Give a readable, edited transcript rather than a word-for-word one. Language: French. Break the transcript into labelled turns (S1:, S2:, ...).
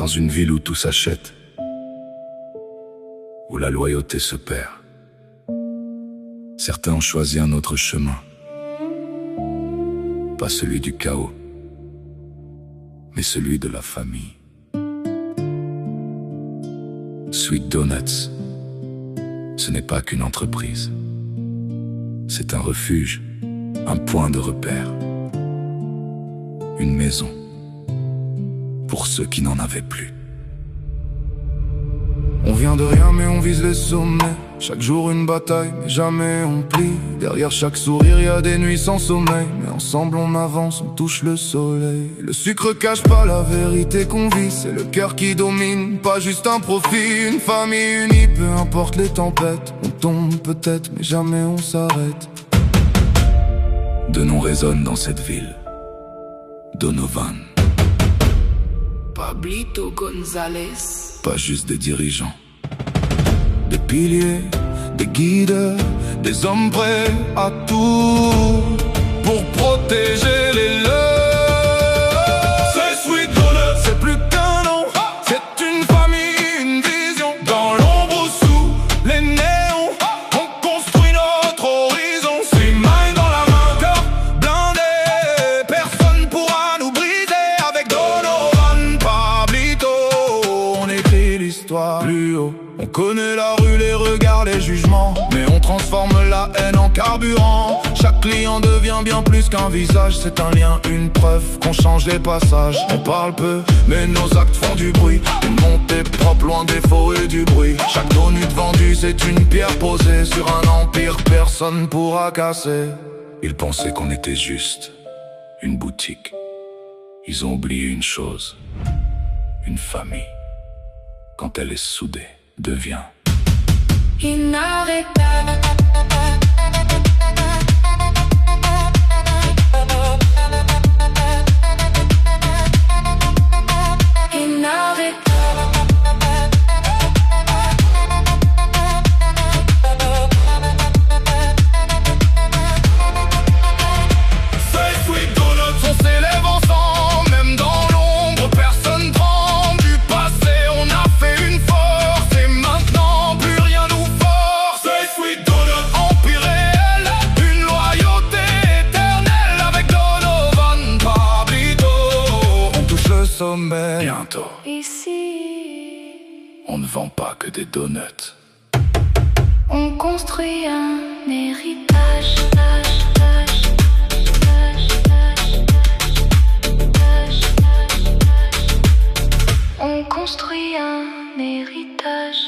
S1: Dans une ville où tout s'achète, où la loyauté se perd, certains ont choisi un autre chemin, pas celui du chaos, mais celui de la famille. Sweet Donuts, ce n'est pas qu'une entreprise. C'est un refuge, un point de repère, une maison pour ceux qui n'en avaient plus. On vient de rien mais on vise les sommets. Chaque jour une bataille mais jamais on plie. Derrière chaque sourire y a des nuits sans sommeil, mais ensemble on avance, on touche le soleil. Le sucre cache pas la vérité qu'on vit, c'est le cœur qui domine, pas juste un profit. Une famille unie, peu importe les tempêtes. On tombe peut-être mais jamais on s'arrête. Deux noms résonnent dans cette ville: Donovan,
S2: Pablito González.
S1: pas juste des dirigeants, des piliers, des guides, des hommes prêts à tout pour protéger les leurs. C'est Sweet Donuts, c'est plus qu'un nom, c'est une famille, une vision. Dans l'ombre ou sous les néons, on construit notre horizon. C'est main dans la main, cœur blindé, personne pourra nous briser. Avec Donovan, Pablito, on écrit l'histoire. Plus haut, on connaît la rue, les regards, les jugements, mais on transforme la haine en carburant. Chaque client devient bien plus qu'un visage, c'est un lien, une preuve qu'on change les passages. On parle peu, mais nos actes font du bruit. Une montée propre, loin des faux et du bruit. Chaque donut vendue, c'est une pierre posée sur un empire, personne pourra casser. Ils pensaient qu'on était juste une boutique. Ils ont oublié une chose: une famille, quand elle est soudée, devient
S2: Inarrêtable.
S1: sommet. Bientôt,
S2: Ici,
S1: on ne vend pas que des donuts.
S2: on construit un héritage. On construit un héritage.